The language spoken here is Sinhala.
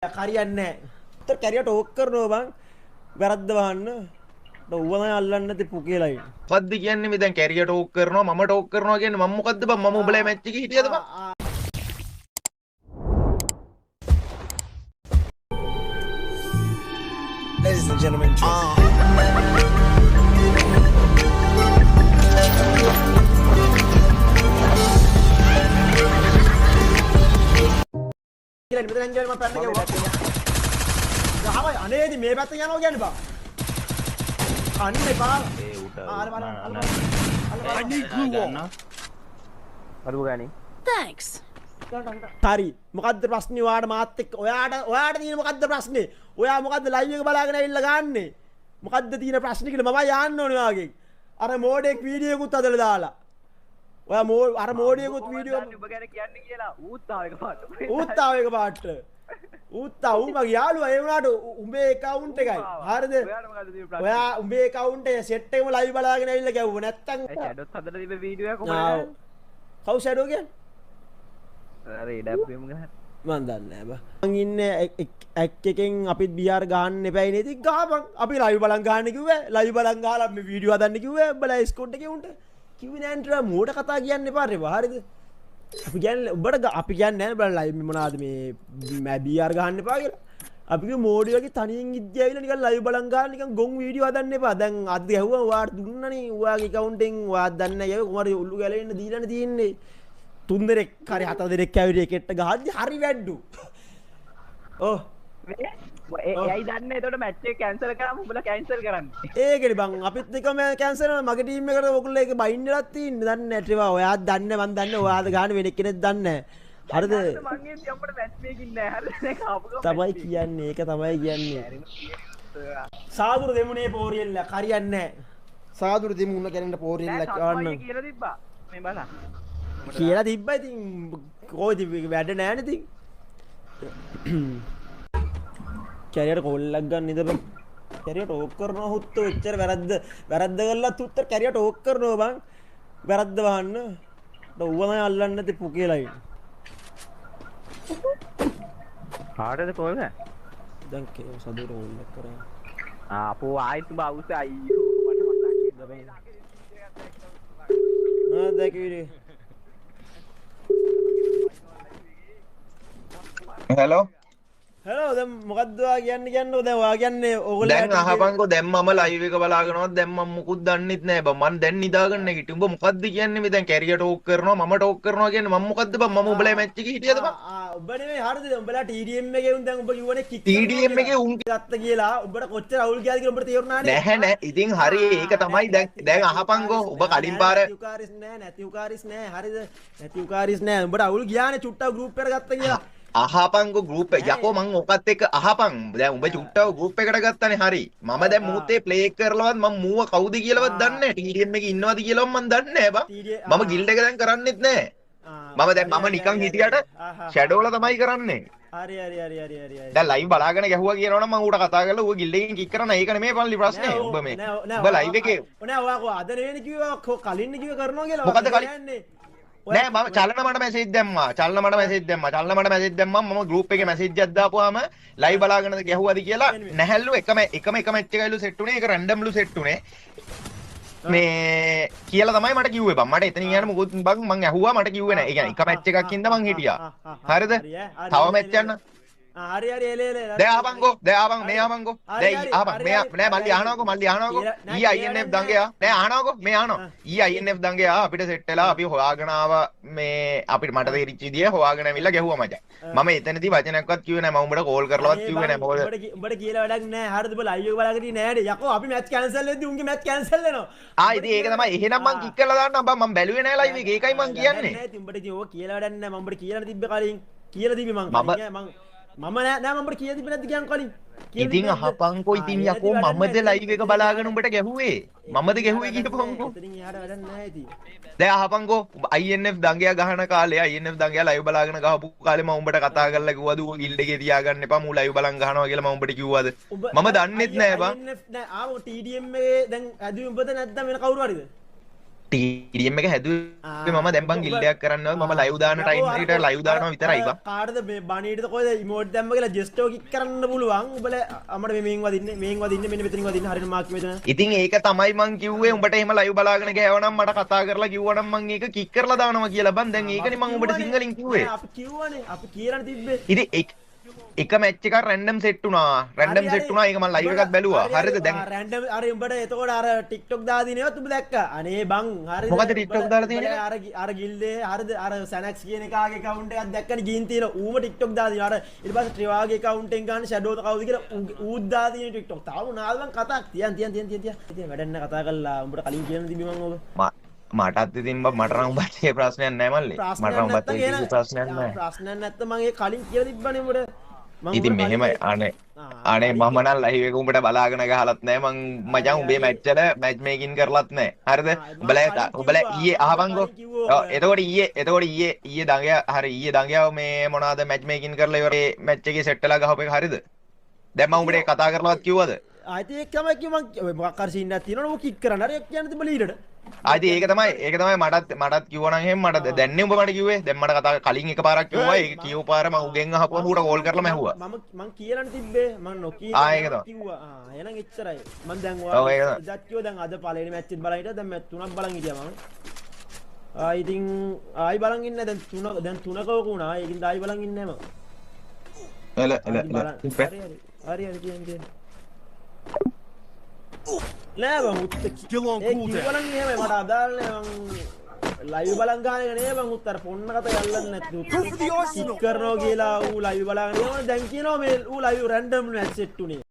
හරියන්නේ නැහැ. උත්තර කැරියට ඕක් කරනවා බං. වැරද්ද වහන්න. ඌව තමයි අල්ලන්නේ නැති පුකේලයි. මොකද්ද කියන්නේ මේ දැන් කැරියට ඕක් කරනවා මම ටෝක් කරනවා කියන්නේ මම මොකද්ද බං මම උඹලා මැච් එකේ හිටියද බං? Ladies and gentlemen, කියලා මෙතන එන්ජොයි මම පැන්න ගියා. ගහවයි අනේදි මේ පැත්තෙන් යනවා කියන්නේ බං. අන්න එපා. ඒ උට I need glue. අරුව ගානේ Thanks. හරි. මොකද්ද ප්‍රශ්නේ ඔයාට මාත් එක්ක? ඔයාට තියෙන මොකද්ද ප්‍රශ්නේ? ඔයා මොකද්ද ලයිව් එක බලාගෙන ඇවිල්ලා ගන්නෙ? මොකද්ද තියෙන ප්‍රශ්නේ කියලා මම යන්න ඕනේ ඔයාගෙන්. අර මෝඩෙක් වීඩියෝ එකකුත් අදලා දාලා. ඔයා අර මෝඩියෙකුත් වීඩියෝ ඔබ ගැන කියන්නේ කියලා ඌත්තාව එක පාට ඌත්තාව එක පාට ඌත්තා ඌ මගේ යාළුවා ඒ වුණාට උඹේ account එකයි හරිද ඔයා උඹේ account එක set එකම live බලාගෙන ඇවිල්ලා ගැව්වා නැත්තම් ෂැඩෝස් හදලා තිබ්බ වීඩියෝ එක කොහමද කවු ෂැඩෝ කියන්නේ අර එඩප්පියම ගහන මන් දන්නේ නැහැ බං මං ඉන්නේ ඇක් එකෙන් අපිත් බීආර් ගහන්න එපැයි නේද ගහපන් අපි live බලන් ගහන්න කිව්වේ live බලන් ගහලා මේ වීඩියෝ හදන්න කිව්වේ උඹලා ස්කෝඩ් එකේ උන්ට කිව්වේ නෑ නේද මෝඩ කතා කියන්න එපා රේවා හරිද අපි කියන්නේ ඔබට අපි කියන්නේ නෑ බලන්න ලයිව් මොනවාද මේ බීආර් ගහන්න එපා කියලා අපි කිව්ව මෝඩි වගේ තනියෙන් ඉද්දී ඇවිල්ලා නිකන් ලයිව් බලන් ගන්න නිකන් ගොන් වීඩියෝ හදන්න එපා දැන් අද ගැහුවා ඔයාට දුන්නනේ ඔයාගේ account එකෙන් ඔයාත් දන්නේ නැහැ කොහමද උල්ලු ගැලේ ඉන්න දීලානේ තියෙන්නේ තුන් දෙනෙක් හරි හතර දෙනෙක් ඇවිල්ලා එකෙට්ට ගහද්දි හරි වැඩ්ඩු ඔව් එයයි දන්නේ එතකොට මැච් එක කැන්සල් කරාම උඹලා කැන්සල් කරන්නේ ඒකනේ බං අපිත් එකම කැන්සල් කරනවා මගේ ටීම් එකට ඔයගොල්ලෝ ඒක බයින් වෙලක් තියෙන්නේ දන්නේ නැහැ ඒවා ඔයාත් දන්නේ මන් දන්නේ ඔයාද ගන්න වෙන කෙනෙක් දන්නේ නැහැ හරිද මං එන්නේ අපිට මැච් මේකින් නෑ හරිද දැන් ආපු තමයි කියන්නේ ඒක තමයි කියන්නේ සාදුරු දෙමුනේ පෝරියෙල්ල හරියන්නේ නැහැ සාදුරු දෙමුන කරන්න පෝරියෙල්ල ගන්න කියලා තිබ්බා මේ බලන්න කියලා තිබ්බා ඉතින් කොයිද වැඩ නැහැ නේ ඉතින් කැරියට කොල්ලක් ගන්න ඉඳපන් කැරියට ඕක් කරනවා හුත්තෝ එච්චර වැරද්ද කරලත් උත්තර කැරියට ඕක් කරනවා බං වැරද්ද වහන්න ඌව තමයි අල්ලන්නේ නැති පුකේලයි කාටද කොල්ල දැන් සදුර ඕල්ලක් කරා ආපෝ ආයිත් බවුස අයියෝ මට මතක් දැකීරේ හෙලෝ හෙලෝ දැන් මොකද්ද ඔයා කියන්නේ දැන් ඔයා කියන්නේ ඕගොල්ලෝ දැන් අහපන්කෝ දැන් මම ලයිව් එක බලාගෙනවත් දැන් මම මුකුත් දන්නෙත් නෑ බං මම දැන් නිදාගන්න නැගිටින් උඹ මොකද්ද කියන්නේ මේ දැන් කැරියට ටෝක් කරනවා මම ටෝක් කරනවා කියන්නේ මම මොකද්ද බං මම උඹලා මැච් එකේ හිටියද බං ඔබ නෙමෙයි හරිද උඹලා TDM එකේ උන් දැන් උඹ කිව්වනේ කික් TDM එකේ උන් ගත්ත කියලා උඹට කොච්චර අවුල් ගියාද කියලා උඹට තේරුණානේ නැහැ ඉතින් හරි ඒක තමයි දැන් අහපන්කෝ ඔබ කලින් පාර නැති උකාරිස් නෑ හරිද නැති උකාරිස් නෑ උඹට අවුල් ගියානේ චුට්ටක් ගෲප් එකට ගත්ත කියලා අහපන්කෝ ගෲප් එක යකෝ මං ඔකත් එක්ක අහපන් දැන් උඹ චුට්ටව ගෲප් එකට ගත්තානේ හරි මම දැන් මූතේ ප්ලේ කරලවත් මම මූව කවුද කියලාවත් දන්නේ නැහැ TDM එකේ ඉන්නවද කියලාවත් මම දන්නේ නැහැ බං මම ගිල්ඩ් එක දැන් කරන්නෙත් නැහැ මම නිකන් හිටියට ෂැඩෝලා තමයි කරන්නේ හරි දැන් ලයිව් බලාගෙන ගැහුවා කියනවනම් මම ඌට කතා කරලා ඌ ගිල්ඩ් එකෙන් කික් කරන ඒක නෙමෙයි පල්ලි ප්‍රශ්නේ උඹ මේ උඹ ලයිව් එකේ නෑ ඔයා අද නෙවෙයි කිව්වා කලින් කිව්ව කරනවා කියලා මොකද කලින් නෑ මම චලන මට මැසේජ් දැම්මා මම ගෲප් එකේ මැසේජ් එකක් දාපුවාම ලයිව් බලාගෙනද ගැහුවාද කියලා නැහැලු එකම මැච් එකයිලු සෙට් උනේ ඒක රැන්ඩම්ලු සෙට් උනේ මේ කියලා තමයි මට කිව්වේ බං මට එතනින් යන්න මොකොත් බං මං ඇහුවා මට කිව්වේ නෑ ඒ කියන්නේ එක මැච් එකක් ඉඳන් මං හිටියා හරිද තව මැච් යන්න හරි එලේ දැන් ආපන්කෝ මේ ආපන්කෝ දැන් ආපන් මේ නෑ මල්ලි අහනවකෝ ඊ INF දංගයා නෑ අහනවකෝ මේ අහනවා ඊ INF දංගයා අපිට සෙට් වෙලා අපි හොයාගෙන ආවා මේ අපිට මට තේරිච්ච විදිය හොයාගෙන ඇවිල්ලා ගැහුවා මචං මම එතනදී වචනයක්වත් කිව්වේ නෑ මම උඹට කෝල් කරලවත් කිව්වේ නෑ මොකද උඹට කියලා වැඩක් නෑ හරිද උඹ ලයිව් එක බලාගෙන ඉන්නේ නෑනේ යකෝ අපි මැච් කැන්සල් වෙද්දි උන්ගේ මැච් කැන්සල් වෙනවා ඉතින් ඒක තමයි එහෙනම් මං කික් කරලා දාන්නම් බං මම බැලුවේ නෑ ලයිව් එක ඒකයි මං කියන්නේ නෑ ඉතින් උඹට ඉතින් ඕක කියලා වැඩක් නෑ මම උඹට කියලා තිබ්බේ කලින් කියලා තිබ්බේ මං මම නෑ මම උඹට කියලා තිබ්බේ නැද්ද කියන් කලින් ඉතින් අහපන්කෝ ඉතින් යකෝ මමද ලයිව් එක බලාගෙන උඹට ගැහුවේ මමද ගැහුවේ කියපන්කෝ එතනින් එහාට වැඩක් නෑ ඉතින් දැන් අහපන්කෝ INF දංගයා ගහන කාලේ INF දංගයා ලයිව් බලාගෙන ගහපු කාලේ මම උඹට කතා කරලා කිව්වද ඌ ගිල්ඩ් එකේ තියාගන්න එපා මූ ලයිව් බලන් ගහනවා කියලා මම උඹට කිව්වද මම දන්නෙත් නෑ බං INF නෑ ආව TDM එකේ දැන් ඇදුවේ උඹද නැත්නම් වෙන කවුරු හරිද TDM එක හැදුවේ මම දැන් බං ගිල්ඩයක් කරන්නවත් මම ලයිව් දාන ටයිම් එකට ලයිව් දානවා විතරයි බං. කාටද මේ බණීටද කොහෙද ඉමෝට් දැම්ම කියලා ජස්ට් ඔක කික් කරන්න පුළුවන්. උඹලා අපිට මෙහෙන් වදින්නේ මෙන්න මෙතනින් වදින්න හරියට මාක් මෙතන. ඉතින් ඒක තමයි මං කිව්වේ උඹට එහෙම ලයිව් බලාගෙන ගෑවනම් මට කතා කරලා කිව්වනම් මං ඒක කික් කරලා දානවා කියලා බං. දැන් ඒකනේ මං උඹට සිංහලෙන් කිව්වේ. අපි කිව්වනේ අපි කියලානේ තිබ්බේ. ඉතින් එක මැච් එකක් රැන්ඩම් සෙට් වුණා. රැන්ඩම් සෙට් වුණා. ඒක මම ලයිව් එකක් බැලුවා. හරිද දැන්? රැන්ඩම් අර උඹට එතකොට අර TikTok දාලා දිනේවත් උඹ දැක්කා. අනේ බං හරිද? මොකද TikTok දාලා තියෙන්නේ? අර ගිල්ඩේ හරිද අර සැනක්ස් කියන එකාගේ account එකක් දැක්කනේ ගින් තියෙන. ඌම TikTok දාලා දිනවා. අර ඊට පස්සේ ත්‍රිවාගේ account එකෙන් ගන්න shadow කවුද කියලා ඌත් දාලා තියෙන TikTok. තාම නාල් බං කතාවක් තියන්. ඉතින් වැඩක් නැහැ කතා කරලා උඹට කලින් කියන්න තිබි මං ඔබ. මටත් ඉතින් මට නම් උඹට ඒ ප්‍රශ්නයක් නැහැ මල්ලි. මට නම් උඹට ඒ ප්‍රශ්නයක් නැහැ. ප්‍රශ්නයක් නැත්නම් මං ඒ කලින් කියලා තිබ්බනේ උඹට. ඉතින් මෙහෙම අනේ මම නම් ලයිව් එක උඹට බලාගෙන ගහලත් නැහැ මං මචං උඹේ මැච් වල මැච් මේකින් කරලත් නැහැ හරිද උඹලා ඊයේ අහවංගෝ එතකොට ඊයේ දඟයා මේ මොනවාද මැච් මේකින් කරලා ඉවරේ මැච් එකේ සෙට් වෙලා ගහපු එක හරිද දැන් මම උඹට කතා කරලවත් කිව්වද ආයිත් ඒක තමයි කිව්ව මං මොකක් හරි සීන් එකක් තියෙනවනේ ඔක කික් කරන්න හරි කියන්න තිබ්බ ලීඩට ආයිත් ඒක තමයි මටත් කිව්වා නම් එහෙම මට දැන්නේ උඹ මට කිව්වේ දැන් මට කතා කලින් එකපාරක් කිව්වා ඒක කියව පාර මම උගෙන් අහපුවා ඌට කෝල් කරලා මැහුවා මම කියලානේ තිබ්බේ මම නොකිය ඒක තමයි කිව්වා එහෙනම් එච්චරයි මම දැන් ඔව් ඒක ඔයාලා ඉදත් කිව්වා දැන් අද පළවෙනි මැච් එක බලන් හිටියා දැන් මැච් තුනක් බලන් හිටියා මම ඉතින් ආයි බලන් ඉන්නේ දැන් තුනක ඕක වුණා ඒකින් ආයි බලන් ඉන්නේ මම හරි කියන්නේ නෑ බං උත්තර කිව්වනම් එහෙමයි මට අදාළ නෑ මං ලයිව් බලන් ගන්න එක නේ බං උත්තර පොන්න කතා යල්ලන්නේ නැති කික් කරනවා කියලා ඌ ලයිව් බලාගෙන ඉන්නවා දැන් කියනවා මේ ඌ ලයිව් රැන්ඩම් මැච් සෙට් උනේ